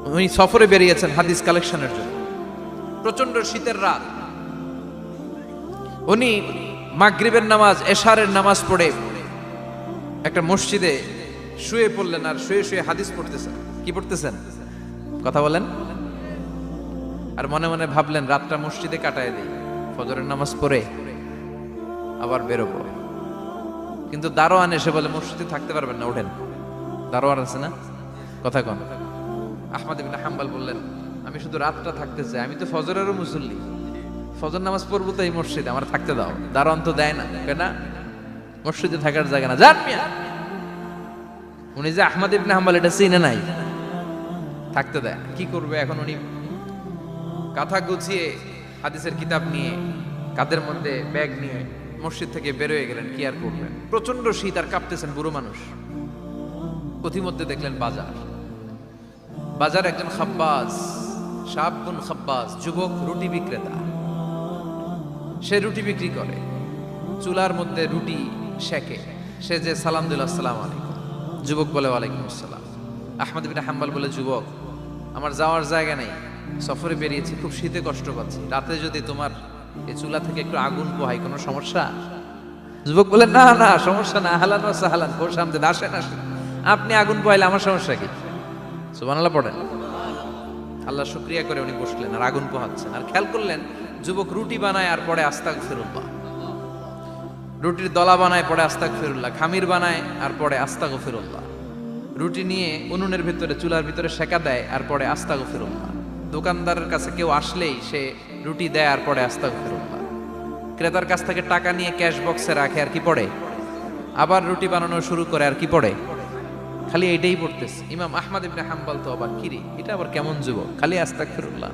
উনি সফরে বেরিয়েছেন হাদিস কালেকশনের জন্য। প্রচন্ড শীতের রাত, উনি মাগরিবের নামাজ, এশারের নামাজ পড়ে একটা মসজিদে শুয়ে পড়লেন, আর শুয়ে শুয়ে হাদিস পড়তেছেন। কি পড়তেছেন? কথা বলেন। আর মনে মনে ভাবলেন রাতটা মসজিদে কাটায় দিই, ফজরের নামাজ পড়ে আবার বেরোবো। কিন্তু দারোয়ান এসে বলে মসজিদে থাকতে পারবেন না, ওঠেন। দারোয়ান আছে না, কথা কন। আহমদ ইবনে হাম্বল বললেন আমি শুধু রাতটা থাকতে চাই, আমি তো ফজরেরও মুসল্লি, ফজর নামাজ পড়বো তো এই মসজিদে, আমার থাকতে দাও। দারোয়ান তো দেয় না, কেনা মসজিদে থাকার জায়গা না, যান মিয়া। উনি যে আহমদ ইবনে হাম্বল এটা চিনে নাই, থাকতে দেয়। কি করবে এখন? উনি কাঁথা গুছিয়ে হাদিসের কিতাব নিয়ে কাঁধের মধ্যে ব্যাগ নিয়ে মসজিদ থেকে বেরোয় গেলেন। কি আর করবেন, প্রচন্ড শীত, আর কাঁপতেছেন, বুড়ো মানুষ। পথিমধ্যে দেখলেন বাজার, বাজার একজন খাব্বাজ, শাবুন খাব্বাজ, যুবক রুটি বিক্রেতা। সে রুটি বিক্রি করে, চুলার মধ্যে রুটি সেকে। সে যে সালাম দিল আসসালামু আলাইকুম, যুবক বলে ওয়ালাইকুম আসসালাম। আহমদ ইবনে হাম্বল বলে যুবক আমার যাওয়ার জায়গা নেই, সফরে বেরিয়েছি, খুব শীতে কষ্ট পাচ্ছি, রাতে যদি তোমার এই চুলা থেকে একটু আগুন পোহাই কোনো সমস্যা? যুবক বলে না না সমস্যা না, আহলান ওয়া সাহলান, বসে আমদের আসেন আসেন, আপনি আগুন পোহাইলে আমার সমস্যা কি? সুবহানাল্লাহ পড়েন। আল্লাহ শুকরিয়া করে উনি বসলেন আর আগুন পোহাচ্ছেন। আর খেয়াল করলেন যুবক রুটি বানায় আর পরে আস্তাগফিরুল্লাহ, রুটির দলা বানায় পরে আস্তাগফিরুল্লাহ, খামির বানায় আর পরে আস্তাগফিরুল্লাহ, রুটি নিয়ে উনুনের ভিতরে চুলার ভিতরে সেকা দেয় আর পরে আস্তাগফিরুল্লাহ, দোকানদারের কাছে কেউ আসলেই সে রুটি দেয় আর পরে আস্তাগফিরুল্লাহ, ক্রেতার কাছ থেকে টাকা নিয়ে ক্যাশ বক্সে রাখে আর কি পড়ে, আবার রুটি বানানো শুরু করে আর কি পড়ে, খালি এইটাই পড়তেছে। ইমাম আহমদ ইবনে হাম্বল তো আবার কিরে, এটা আবার কেমন যুবক, খালি আস্তাগফিরুল্লাহ।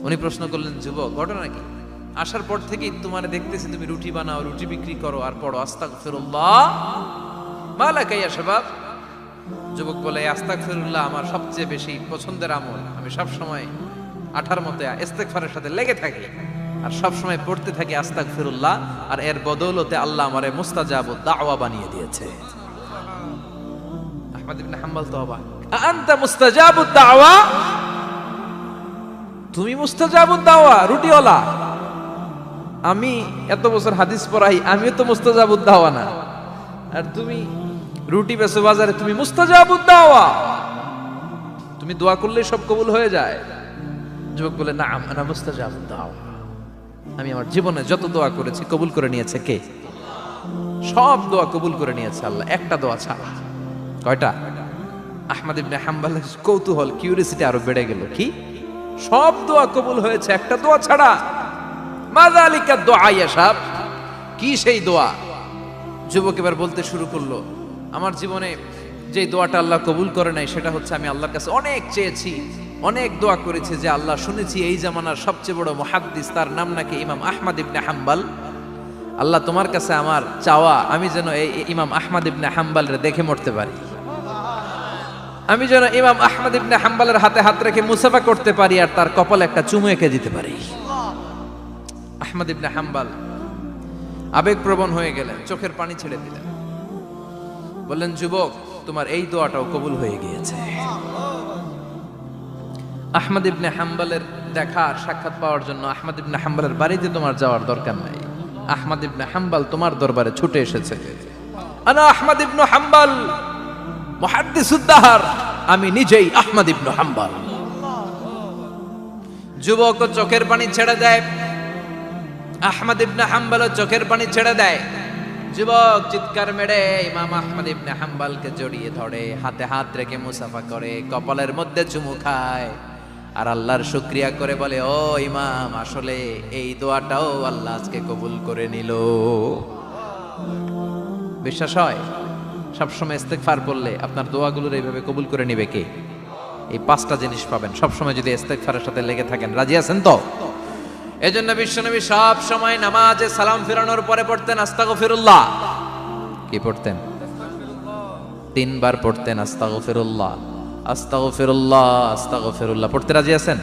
উনি প্রশ্ন করলেন যুবক ঘটনা কি? আসার পর থেকেই তোমার দেখতেছি তুমি রুটি বানাও, রুটি বিক্রি করো আর পড়ো আস্তাগফিরুল্লাহ, মালাকা ইয়া শাবাব। যুবক বলে আস্তাগফিরুল্লাহ আমার সবচেয়ে বেশি পছন্দের আমল, আমি সব সময় আঠার মতো ইস্তেগফারের সাথে লেগে থাকি আর সব সময় পড়তে থাকি আস্তাগফিরুল্লাহ, আর এর বদৌলতে আল্লাহ আমারে মুস্তাজাবুদ দাওয়া বানিয়ে দিয়েছে। আহমদ ইবনে হাম্বল তো অবাক, আনতা মুস্তাজাবুদ দাওয়া, তুমি মুস্তাজাবুদ দাওয়া, রুটিওয়ালা। আমি এত বছর হাদিস পড়াই, আমিও তো মুস্তাজাবুদ দাওয়া না, আর তুমি রুটি বেচো বাজারে, তুমি মুস্তাজাবুদ দাওয়া, তুমি দোয়া করলে সব কবুল হয়ে যায়। যুবক বলে না আনা মুস্তাজাবুদ দাওয়া, আমি আমার জীবনে যত দোয়া করেছি কবুল করে নিয়েছে কে? সব দোয়া কবুল করে নিয়েছে আল্লাহ, একটা দোয়া ছাড়া। কয়টা? আহমদ ইবনে হাম্বলের কৌতূহল, কিউরিসিটি আরো বেড়ে গেল। কি? সব দোয়া কবুল হয়েছে, একটা দোয়া ছাড়া। মাযালিকা দোয়া ইয়া শাব, কি সেই দোয়া? যুবক এবার বলতে শুরু করলো আমার জীবনে যে দোয়াটা আল্লাহ কবুল করে নাই সেটা হচ্ছে আমি আল্লাহর কাছে অনেক চেয়েছি, অনেক দোয়া করেছি যে আল্লাহ শুনেছি এই জামানার সবচেয়ে বড় মুহাদ্দিস, তার নাম নাকি ইমাম আহমদ ইবনে হাম্বল। আল্লাহ তোমার কাছে আমার চাওয়া আমি যেন এই ইমাম আহমদ ইবনে হাম্বলের দেখে মরতে পারি, আমি যেন ইমাম আহমদ ইবনে হাম্বলের হাতে হাত রেখে মুসাফা করতে পারি আর তার কপালে একটা চুমু এঁকে দিতে পারি। আহমদ ইবনে হাম্বল আবেগপ্রবণ হয়ে গেলেন, চোখের পানি ছেড়ে দিলেন, বললেন যুবক তোমার এই দোয়াটাও কবুল হয়ে গিয়েছে। আহমদ ইবনে হাম্বলের দেখা সাক্ষাৎ পাওয়ার জন্য আহমদ ইবনে হাম্বলের বাড়িতে তোমার যাওয়ার দরকার নাই, আহমদ ইবনে হাম্বল তোমার দরবারে ছুটে এসেছে। আনা আহমদ ইবনে হাম্বল মুহাদ্দিসুদ দাহর, আমি নিজেই আহমদ ইবনে হাম্বল। যুবক চোখের পানি ছেড়ে দেয়, আহমদ ইবনে হাম্বল চোখের পানি ছেড়ে দেয়। যুবক চিৎকার মেরে ইমাম আহমদ ইবনে হাম্বলকে জড়িয়ে ধরে, হাতে হাত রেখে মুসাফা করে, কপালের মধ্যে চুমু খায় আর আল্লাহর শুকরিয়া করে বলে ও ইমাম, আসলে এই দোয়াটাও আল্লাহ আজকে কবুল করে নিল। বিশ্বাস হয় সবসময় ইস্তেগফার করলে আপনার দোয়াগুলোর এইভাবে কবুল করে নিবে কে? এই পাঁচটা জিনিস পাবেন সবসময় যদি ইস্তেগফারের সাথে লেগে থাকেন। রাজি আছেন তো? এজন্য বিশ্বনবী সব সময় নামাজে সালাম ফিরানোর পরে পড়তেন আস্তাগফিরুল্লাহ। কি পড়তেন? 3 বার পড়তেন আস্তাগফিরুল্লাহ, আস্তাগফিরুল্লাহ, আস্তাগফিরুল্লাহ। পড়তে রাজি আছেন?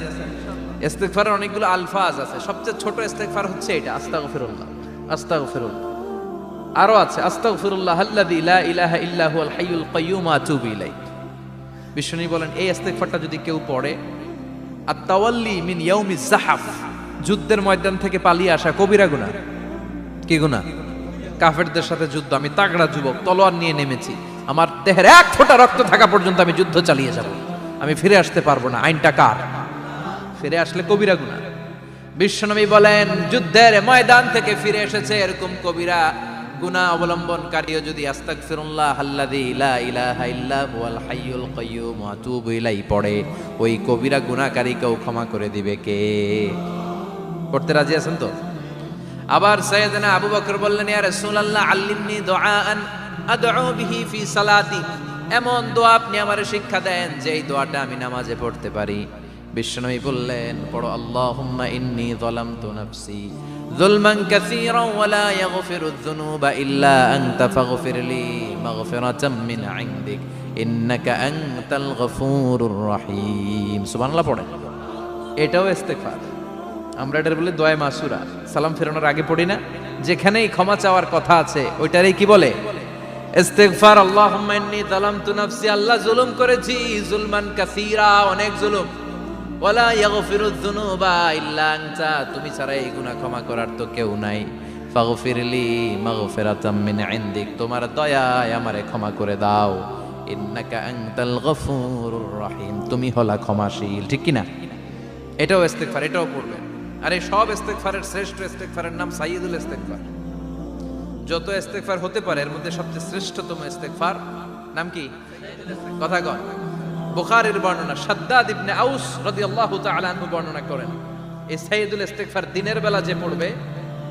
ইস্তেগফারের অনেকগুলো আলফাজ আছে, সবচেয়ে ছোট ইস্তেগফার হচ্ছে এটা, আস্তাগফিরুল্লাহ, আস্তাগফিরুল্লাহ। আরো আছে আস্তাগফিরুল্লাহ আল্লাযী লা ইলাহা ইল্লা হুয়াল হাইয়ুল কাইয়্যুম আতুবু ইলাইহি, বিশ্বনবী বলেন এই ইস্তেগফারটা যদি কেউ পড়ে, আত-তাওয়াল্লি মিন ইয়াউমিজ যাহাফ, যুদ্ধের ময়দান থেকে পালিয়ে আসা কবিরা গুনাহ। কি গুনাহ? কাফেরদের সাথে যুদ্ধ, আমি তাগড়া যুবক, তলোয়ার নিয়ে নেমেছি, আমার দেহের এক ফোঁটা রক্ত থাকা পর্যন্ত আমি যুদ্ধ চালিয়ে যাব, আমি ফিরে আসতে পারবো না, আইনটা কার? ফিরে আসলে কবিরা গুনাহ। বিশ্বনবী বলেন যুদ্ধের ময়দান থেকে ফিরে এসেছে এরকম কবিরা গুনাহ অবলম্বনকারীও যদি আস্তাগফিরুল্লাহ আল্লাযী লা ইলাহা ইল্লা হুয়াল হাইয়ুল কাইয়্যুম ওয়া আতুবু ইলাইহি পড়ে, ওই কবিরা গুনাহকারীকেও ক্ষমা করে দিবে কে? পড়তে রাজি আছেন তো? আবার সাইয়েদনা আবু বকর বললেন, ইয়া রাসূলুল্লাহ আল্লিমনি দুআআন আদউ বিহি ফি সালাতি, এমন দোয়া আপনি আমারে শিক্ষা দেন যে এই দোয়াটা আমি নামাজে পড়তে পারি। বিশ্বনবী বললেন, পড়ো আল্লাহুম্মা ইন্নী যালামতু নাফসি যুলমান কাসীরান ওয়া লা ইয়াগফিরুয যুনুবা ইল্লা আনতা ফাগফিরলি মাগফিরাতাম মিন ইনদিক ইন্নাকা আনতাল গফুরুর রহিম। সুবহানাল্লাহ পড়েন। এটাও ইস্তেগফার। আমরা এটার বলে দোয়া মাসুরা, সালাম ফেরানোর আগে পড়ি না? যেখানেই ক্ষমা চাওয়ার কথা আছে ওইটারই কি বলে? ইস্তেগফার। আল্লাহুম্মা ইন্নী যালামতু নাফসি, আল্লাহ জুলুম করেছি, যুলমান কাসীরা, অনেক জুলুম, ওয়ালা ইয়াগফিরুয যুনুবা ইল্লা আনতা, তুমি ছাড়া এই গুনাহ ক্ষমা করার তো কেউ নাই, ফাগফিরলি মাগফিরাতাম মিন ইনদিক, তোমার দয়ায় আমারে ক্ষমা করে দাও, ইন্নাকা আনতাল গফুরুর রহিম, তুমি হলা ক্ষমাশীল। ঠিক কি না? এটাও ইস্তেগফার, এটাও পড়বেন। আর এই সব ইস্তেগফারের শ্রেষ্ঠ ইস্তেগফারের নাম সাইয়্যিদুল ইস্তেগফার। যত ইস্তেগফার হতে পারে এর মধ্যে সবচেয়ে শ্রেষ্ঠতম ইস্তেগফার নাম কি? কথা কন। বুখারীর বর্ণনা, শাদ্দাদ ইবনে আউস রাদিয়াল্লাহু তাআলা আনহু বর্ণনা করেন, এই সাইয়্যিদুল ইস্তেগফার দিনের বেলা যে পড়বে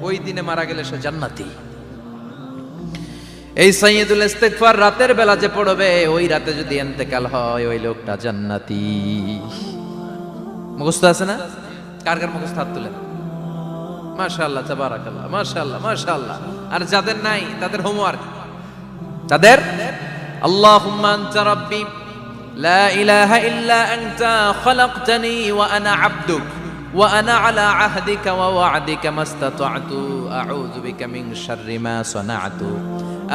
ওই দিনে মারা গেলে সে জান্নাতি। এই সাইয়্যিদুল ইস্তেগফার রাতের বেলা যে পড়বে ওই রাতে যদি ইন্তেকাল হয় ওই লোকটা জান্নাতি। মুখস্থ আছে না? কার কার মুখস্থ হাত তুলেন। মাশাআল্লাহ, তাবারাকাল্লাহ, মাশাআল্লাহ, মাশাআল্লাহ। আর যাদের নাই তাদের হোমওয়ার্ক, তাদের আল্লাহুম্মা আনতা রাব্বি লা ইলাহা ইল্লা আনতা খালাকতানি ওয়া আনা আবদুক ওয়া আনা আলা আহদিকা ওয়া ওয়া'দিকা মাস্তাতা'তু আউযু বিকা মিন শাররি মা সানা'তু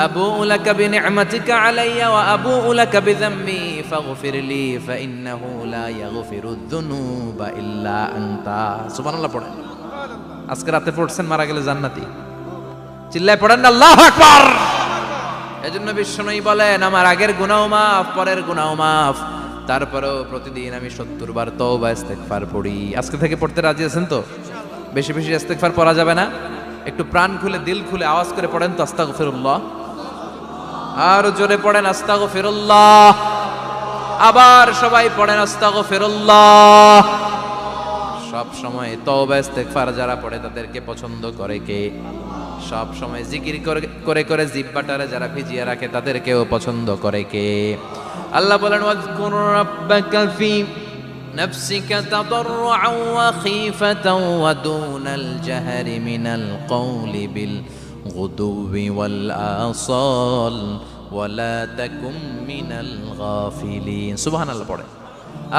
আবু'ু লাকা বিনি'মাতিকা আলাইয়া ওয়া আবু'ু লাকা বিযামবি ফাগফিরলি ফাইন্নাহু লা ইয়াগফিরুয যুনুবা ইল্লা আনতা। সুবহানাল্লাহ পড়েন। আজকে রাতে পড়ছেন, মারা গেলে জান্নাতি। চিল্লায় পড়েন আল্লাহু আকবার। এজন্য বিশ্বনবী বলেন আমার আগের গুনাহ মাফ, পরের গুনাহ মাফ, তারপরেও প্রতিদিন আমি 70 বার তওবা ইস্তেগফার পড়ি। আজকে থেকে পড়তে রাজি আছেন তো? বেশি বেশি ইস্তেগফার পড়া যাবে না? একটু প্রাণ খুলে দিল খুলে আওয়াজ করে পড়েন তো আস্তাগফিরুল্লাহ। আর জোরে পড়েন আস্তাগফিরুল্লাহ। আবার সবাই পড়েন আস্তাগফিরুল্লাহ। সব সময় তওবা ইস্তেগফার যারা পড়ে তাদেরকে পছন্দ করে কে? সব সময় জিকির করে করে জিহ্বাটারে যারা ভিজিয়ে রাখে তাদেরকেও পছন্দ করে কে? আল্লাহ বলেন ওয়াজকুর রাব্বাকা ফি নাফসিকা তাদাররুআন ওয়া খীফাতান ওয়া দুনাল জাহরি মিনাল কওলি বিল গুদুবি ওয়াল আসাল ওয়া লা তাকুম মিনাল গাফিলিন। সুবহানাল্লাহ পড়ে।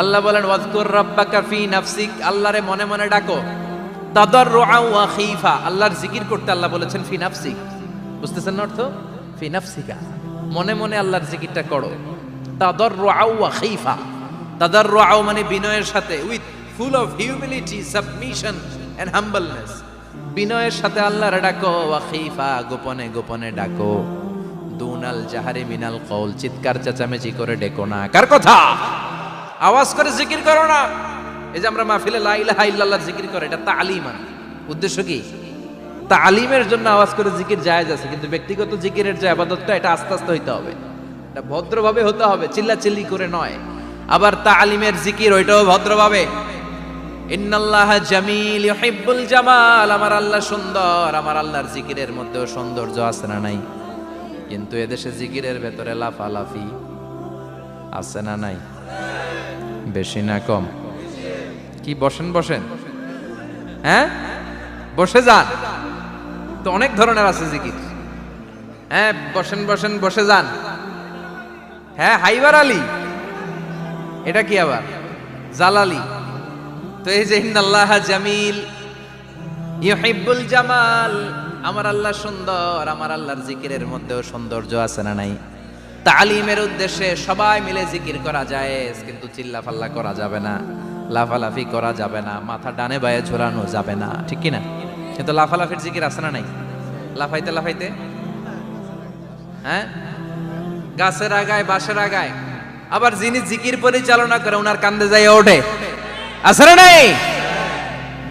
আল্লাহ বলেন ওয়াজকুর রাব্বাকা ফি নাফসিক, আল্লাহরে মনে মনে ডাকো, তাদাররুআন ওয়া খীফা, আল্লাহর জিকির করতে আল্লাহ বলেছেন ফি নাফসিক। বুঝতেছেন না অর্থ? ফি নাফসিকা, মনে মনে আল্লাহর জিকিরটা করো। তাদাররুআন ওয়া খীফা, তাদাররুআ মানে বিনয়ের সাথে, with full of humility, submission and humbleness, বিনয়ের সাথে আল্লাহর ডাকো। ওয়া খীফা, গোপনে গোপনে ডাকো। দুনাল জাহারি মিনাল কওল, চিৎকার চেঁচামেচি করে ডেকো না। কার কথা? আওয়াজ করে জিকির করো না। এই যে আমরা মাহফিলে লা ইলাহা ইল্লাল্লাহ জিকির করে, এটা তালিমান। উদ্দেশ্য কি? তালিমের জন্য আওয়াজ করে জিকির জায়েজ আছে, কিন্তু ব্যক্তিগত জিকিরের যে ইবাদতটা এটা আস্তে আস্তে হইতে হবে, এটা ভদ্রভাবে হতে হবে, চিল্লাচিল্লি করে নয়। আবার তালিমের জিকির ওইটাও ভদ্রভাবে। ইন্নাল্লাহা জামিল ইউহিব্বুল জামাল, আমার আল্লাহ সুন্দর, আমার আল্লাহর জিকিরের মধ্যেও সৌন্দর্য আছে না নাই? কিন্তু এদেশে জিকিরের ভেতরে লাফালাফি আছে না নাই? বেশি না কম? কি বসেন বসেন, হ্যাঁ বসে যান তো, অনেক ধরনের আছে জিকির। হ্যাঁ বসেন বসেন, বসে যান। হ্যাঁ হাইবার আলী, এটা কি আবার জালালি? তো এই যে ইন্নাল্লাহা জামিল ইউহিব্বুল জামাল, আমার আল্লাহ সুন্দর, আমার আল্লাহর জিকিরের মধ্যেও সৌন্দর্য আছে না নাই? তালিমের উদ্দেশ্যে সবাই মিলে জিকির করা যায়, কিন্তু চিল্লাফাল্লা করা যাবে না, লাফালাফি করা যাবে না, মাথা ডানে বায়ে ঝোলানো যাবে না, ঠিক কি না? কিন্তু লাফালাফির জিকির আছে না নাই? লাফাইতে লাফাইতে, হ্যাঁ, গাছের আগায় বাঁশের আগায়, আবার যিনি জিকির পরিচালনা করে ওনার কান্দে যায় ওঠে, আছে না নাই?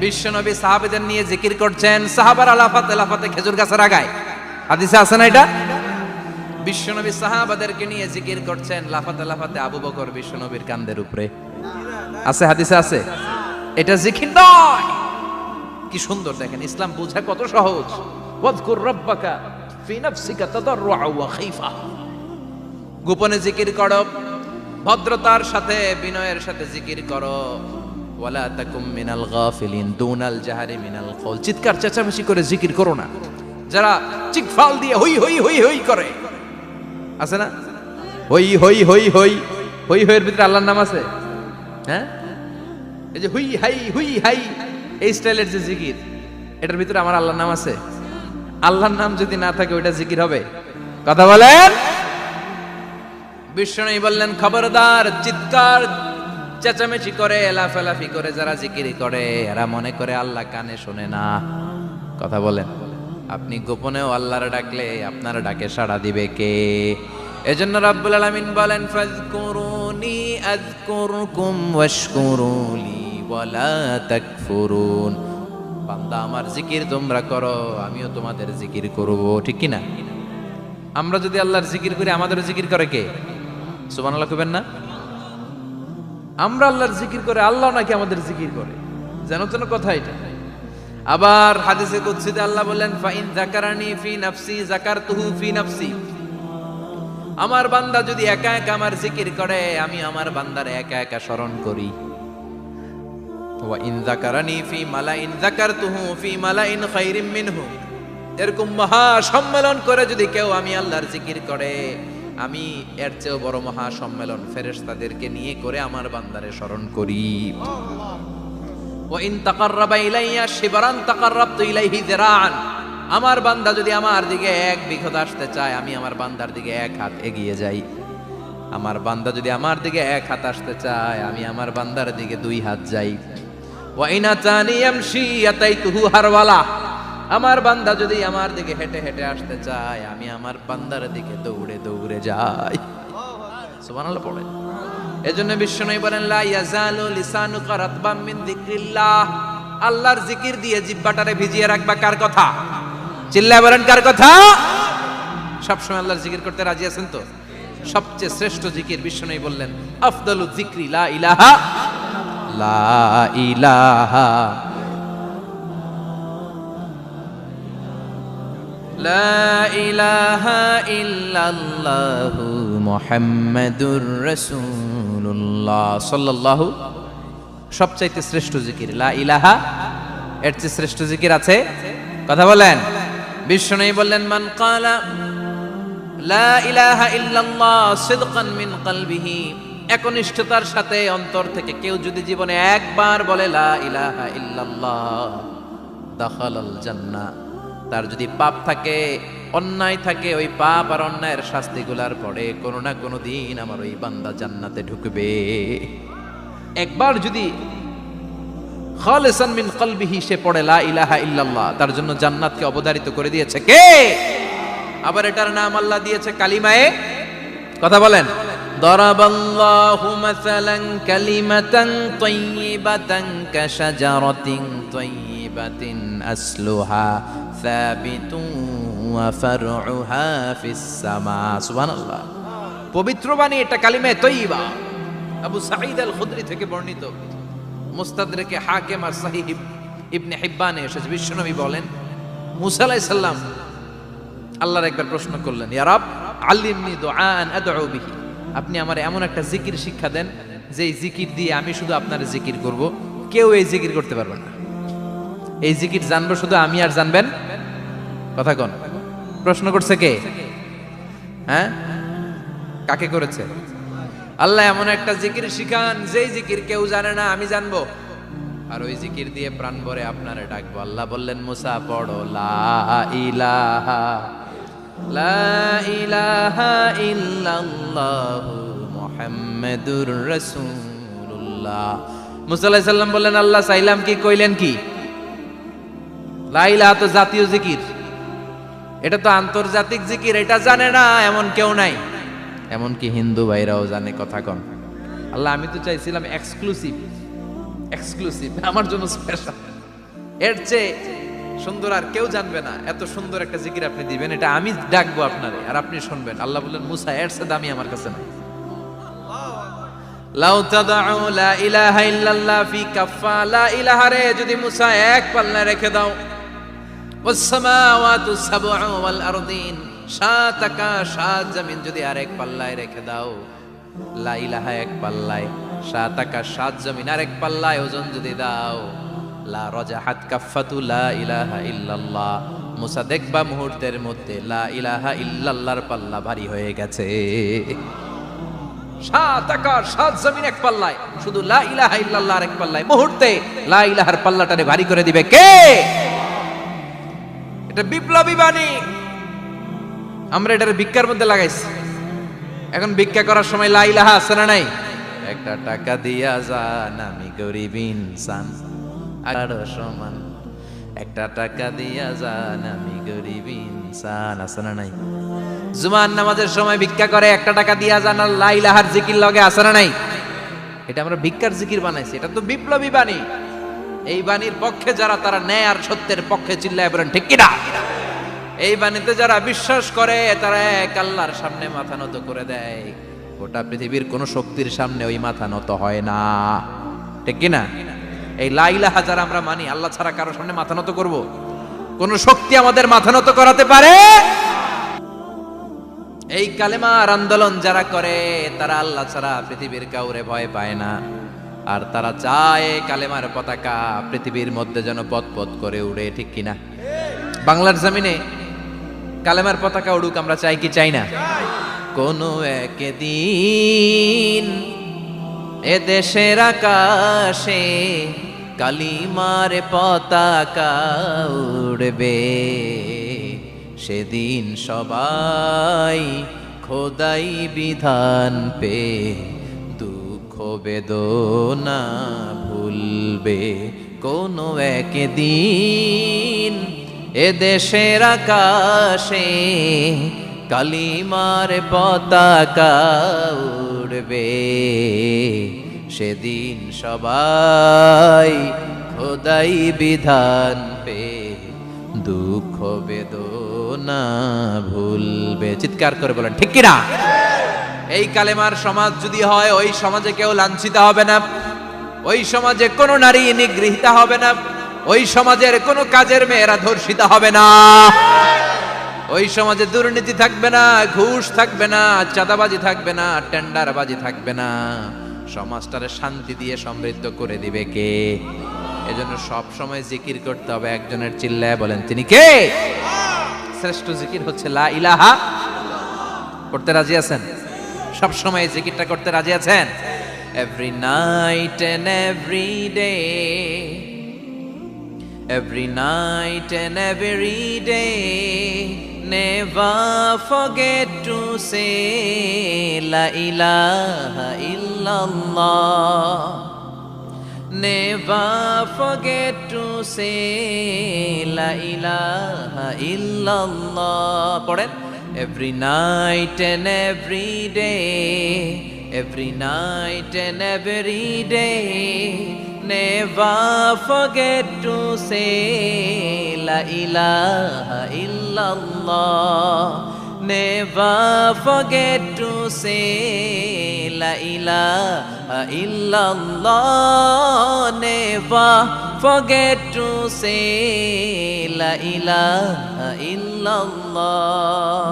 বিশ্বনবী সাহাবাদের নিয়ে জিকির করছেন, সাহাবারা লাফাতে লাফাতে খেজুর গাছের আগায়, হাদিসে আছে না এটা? বিশ্বনবী সাহাবাদেরকে নিয়ে জিকির করছেন, লাফাতে লাফাতে আবু বকর বিশ্বনবীর কান্দের উপরে, আছে, হাদিসে আছে। এটা জিকির নয়। কি সুন্দর দেখেন, ইসলাম বোঝা কত সহজ। ওয়াজকুর রাব্বাকা ফি নাফসিকা তাদাররুআ ওয়া খাইফা, গোপনে জিকির করো, ভদ্রতার সাথে বিনয়ের সাথে জিকির করো। ওয়ালা তাকুম মিনাল গাফিলিন দুনাল জাহারি মিনাল কওল, চিৎকার চেঁচামেচি করে জিকির করো না। যারা চিকফাল দিয়ে হই হই হই হই করে, আছে না? হই হই হই হই হই হইয়ের ভিতরে আল্লাহর নাম আছে, হ্যাঁ? এই যে হুই হাই হুই হাই এই স্টাইলের যে জিকির, এটার ভিতরে আমার আল্লাহর নাম আছে? আল্লাহর নাম যদি না থাকে ওইটা জিকির হবে? কথা বলেন। বিষ্ণু বললেন, খবরদার, চিৎকার চেঁচামেচি করে লাফালাফি করে যারা জিকির করে এরা মনে করে আল্লাহ কানে শোনে না। কথা বলেন। আপনি গোপনেও আল্লাহর ডাকলে আপনার ডাকে সাড়া দিবে কে? এজন্য রাব্বুল আলামিন বলেন, ফাযকুরুনি আযকুরকুম ওয়াশকুরুলি ওয়ালা তাকফুরুন। বান্দা আমার জিকির তোমরা করো, আমিও তোমাদের জিকির করব, ঠিক কি না? আমরা যদি আল্লাহর জিকির করি, আমাদের জিকির করে কে? সুবহানাল্লাহ কইবেন না? আমরা আল্লাহর জিকির করে, আল্লাহ নাকি আমাদের জিকির করে, যেন তেন কথা এটা। আবার হাদিসে কুদসিতে আল্লাহ বলেন, ফাইন যাকারানি ফি নাফসি যাকারতুহু ফি নাফসি। আমার বান্দা যদি একা একা আমার জিকির করে, আমি আমার বান্দারে একা একা স্মরণ করি। ওয়া ইন যাকারানি ফি মালাইন যাকারতুহু ফি মালাইন খায়রিম মিনহু। এরকম মহা সম্মেলন করে যদি কেউ আমি আল্লাহর জিকির করে, আমি এর চেয়েও বড় মহা সম্মেলন ফেরেশতাদেরকে নিয়ে করে আমার বান্দারে স্মরণ করি। ওয়া ইন তাকাররাবা ইলাইয়া শিবরান তাকাররাবতু ইলাইহি যিরাআন। আমার বান্দা যদি আমার দিকে এক বিঘত আসতে চায়, আমি আমার বান্দার দিকে এক হাত এগিয়ে যাই। আমার বান্দা যদি আমার দিকে এক হাত আসতে চায়, আমি আমার বান্দার দিকে দুই হাত যাই। ওয়া ইন আতানি ইয়ামশি আতাইতুহু হারওয়ালা। আমার বান্দা যদি আমার দিকে হেঁটে হেঁটে আসতে চায়, আমি আমার বান্দার দিকে দৌড়ে দৌড়ে যাই। সুবহানাল্লাহ পড়ে। এজন্য বিশ্বনবী বলেন, লা ইয়াজালু লিসানুকা রাতবাম মিন যিকরিল্লাহ। আল্লাহর জিকির দিয়ে জিহ্বাটারে ভিজিয়ে রাখবা। কার কথা? চিল্লায় বলেন, কার কথা? সবসময় আল্লাহর জিকির করতে রাজি আছেন তো? সবচেয়ে শ্রেষ্ঠ জিকির বিশ্বনবী বললেন, আফদালু যিকরি লা ইলাহা লা ইলাহা লা ইলাহা ইল্লাল্লাহু মুহাম্মাদুর রাসূলুল্লাহ সাল্লাল্লাহু। সবচাইতে শ্রেষ্ঠ জিকির লা ইলাহা। এর চেয়ে শ্রেষ্ঠ জিকির আছে? কথা বলেন। বিশ্বনবী বললেন, মান ক্বালা লা ইলাহা ইল্লাল্লাহ সিদকান মিন কলবিহি। একনিষ্ঠতার সাথে অন্তর থেকে কেউ যদি জীবনে একবার বলে লা ইলাহা ইল্লাল্লাহ, দাখালাল জান্নাহ। তার যদি পাপ থাকে, অন্যায় থাকে, ওই পাপ আর অন্যায়ের শাস্তিগুলার পরে কোনো না কোনো দিন আমার ওই বান্দা জান্নাতে ঢুকবে। একবার যদি খালিসান মিন কলবিহি সে পড়ে লা ইলাহা ইল্লাল্লাহ, তার জন্য জান্নাতকে অবধারিত করে দিয়েছে কে? আবার এটার নাম আল্লাহ দিয়েছে কালিমায়ে। কথা বলেন। দরাবাল্লাহু মাসালান কালিমাতান তাইয়িবাতান কাশাজারাতিন তাইয়িবাতিন আসলুহা সাবিতুন ওয়া ফারউহা ফিস সামা। সুবহানাল্লাহ। পবিত্র বাণী এটা কালিমায়ে তাইয়িবা। আবু সাঈদ আল খুদরি থেকে বর্ণিত, মুস্তাদরাকে হাকিম আর সহিহ ইবনে হিব্বানে এসেছে। বিশ্বনবী বলেন, মুসা আলাইহিস সালাম আল্লাহর একবার প্রশ্ন করলেন, ইয়া রাব আল্লিমনি দুআআন আদউ বিহি। আপনি আমার এমন একটা জিকির শিক্ষা দেন যে এই জিকির দিয়ে আমি শুধু আপনার জিকির করব, কেউ এই জিকির করতে পারবে না। এই জিকির জানবো শুধু আমি, আর জানবেন। কথা কোন? প্রশ্ন করছে কে? হ্যাঁ, কাকে করেছে? আল্লাহ এমন একটা জিকির শিখান যেই জিকির কেউ জানে না, আমি জানবো, আর ওই জিকির দিয়ে প্রাণ ভরে আপনারে ডাকবো। আল্লাহ বললেন, মুসা পড়ো লা ইলাহা লা ইলাহা ইল্লাল্লাহু মুহাম্মাদুর রাসূলুল্লাহ। মুসা আলাইহিস সালাম বললেন, আল্লাহ চাইলাম কি, কইলেন কি? লা ইলাহা তো জাতীয় জিকির, এটা তো আন্তর্জাতিক জিকির, এটা জানে না এমন কেউ নাই। এমনকি হিন্দু ভাইরাও জানে। কথা কম। আল্লাহ আমি তো চাইছিলাম এক্সক্লুসিভ, আমার জন্য স্পেশাল, এর চেয়ে সুন্দর আর কেউ জানবে না। এত সুন্দর একটা জিকির আপনি দিবেন, এটা আমি ডাকবো আপনারে আর আপনি শুনবেন। আল্লাহ বললেন, মুসা এর চেয়ে দামি আমার কাছে নাই। লাউ তাদউ লা ইলাহা ইল্লাল্লাহ ফি কাফা, লা ইলাহা রে যদি মুসা এক পাল্লায় রেখে দাও, ওয়াস সামাওয়াতু সাবউ ওয়াল আরদিন, সাত আকাশ সাত জমিন যদি আরেক পাল্লায় রেখে দাও, লা ইলাহা এক পাল্লায়, সাত আকাশ সাত জমিন আরেক পাল্লায় ওজন যদি দাও, লা রাজাহাত কাফাতু লা ইলাহা ইল্লাল্লাহ, মুসা দেখবা মুহূর্তের মধ্যে লা ইলাহা ইল্লাল্লাহর পাল্লা ভারী হয়ে গেছে। সাত আকাশ সাত জমিন এক পাল্লায়, শুধু লা ইলাহা ইল্লাল্লাহ আরেক পাল্লায়, মুহূর্তে লা ইলাহার পাল্লাটারে ভারী করে দিবে কে? এটা বিপ্লবী বাণী। আমরা এটার ভিক্ষার মধ্যে লাগাইছি। এখন ভিক্ষা করার সময় লা ইলাহা আছে না নাই? একটা টাকা দিয়া যান, আমি গরিব ইনসান আর সমান, একটা টাকা দিয়া যান, আমি গরিব ইনসান, আছে না নাই? জুমার নামাজের সময় ভিক্ষা করে, একটা টাকা দিয়া যান, আর লা ইলাহার জিকির লগে, আছে না নাই? এটা আমরা ভিক্ষার জিকির বানাইছি। এটা তো বিপ্লবী বাণী। এই বাণীর পক্ষে যারা, তারা ন্যায় আর সত্যের পক্ষে চিল্লায় বলেন ঠিক কিনা? এই বাণীতে যারা বিশ্বাস করে, তারা এক আল্লাহর সামনে মাথা নত করে দেয়। গোটা পৃথিবীর কোন শক্তির সামনে ওই মাথা নত হয় না, ঠিক কিনা? এই লা ইলাহা যারা আমরা মানি, আল্লাহ ছাড়া কারো সামনে মাথা নত করব? কোন শক্তি আমাদের মাথা নত করাতে পারে? এই কালেমার আন্দোলন যারা করে, তারা আল্লাহ ছাড়া পৃথিবীর কাউরে ভয় পায় না। আর তারা চায় কালেমার পতাকা পৃথিবীর মধ্যে যেন পথ করে উড়ে, ঠিক কিনা? বাংলার জমিনে কালেমার পতাকা উড়ুক, আমরা চাই কি চাই না? কোন একদিন এ দেশের আকাশে কালিমার পতাকা উড়বে, সেদিন সবাই খোদাই বিধান পে দুঃখ বেদনা ভুলবে। কোন একদিন এ দেশের আকাশে কালিমার পতাকা উড়বে, সেদিন সবাই খোদাই বিধান পে দুঃখ বেদনা ভুলবে। চিৎকার করে বলেন ঠিক কিনা? এই কালেমার সমাজ যদি হয়, ওই সমাজে কেউ লাঞ্ছিত হবে না, ওই সমাজে কোনো নারী নিগৃহীত হবে না, ওই সমাজের কোনো কাজের মেয়েরা ধর্ষিত হবে না, ওই সমাজে দুর্নীতি থাকবে না, ঘুষ থাকবে না, চাঁদাবাজি থাকবে না, টেন্ডারবাজি থাকবে না। সমাজটারে শান্তি দিয়ে সমৃদ্ধ করে দিবে কে? এজন্য সব সময় জিকির করতে হবে একজনের, চিল্লায় বলেন তিনি কে? শ্রেষ্ঠ জিকির হচ্ছে লা ইলাহা। করতে রাজি আছেন? সব সময় জিকিরটা করতে রাজি আছেন? Every night and every day, every night and every day, never forget to say la ilaha illallah, never forget to say la ilaha illallah. পড়েন, every night and every day, every night and every day, never forget to say la ilaha illallah, never forget to say la ilaha illallah, never forget to say la ilaha illallah.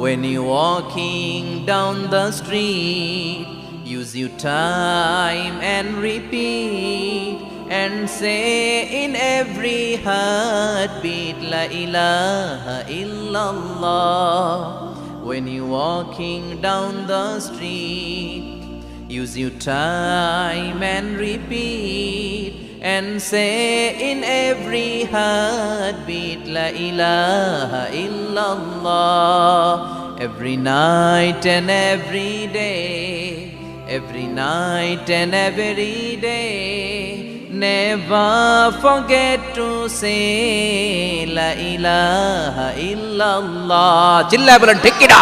When you're walking down the street, use your time and repeat and say in every heartbeat la ilaha illallah. When you're walking down the street, use your time and repeat and say in every heartbeat La ilaha illallah. Every night and every day, every night and every day, never forget to say La ilaha illallah. চিল্লায় বলেন ঠিক কিনা?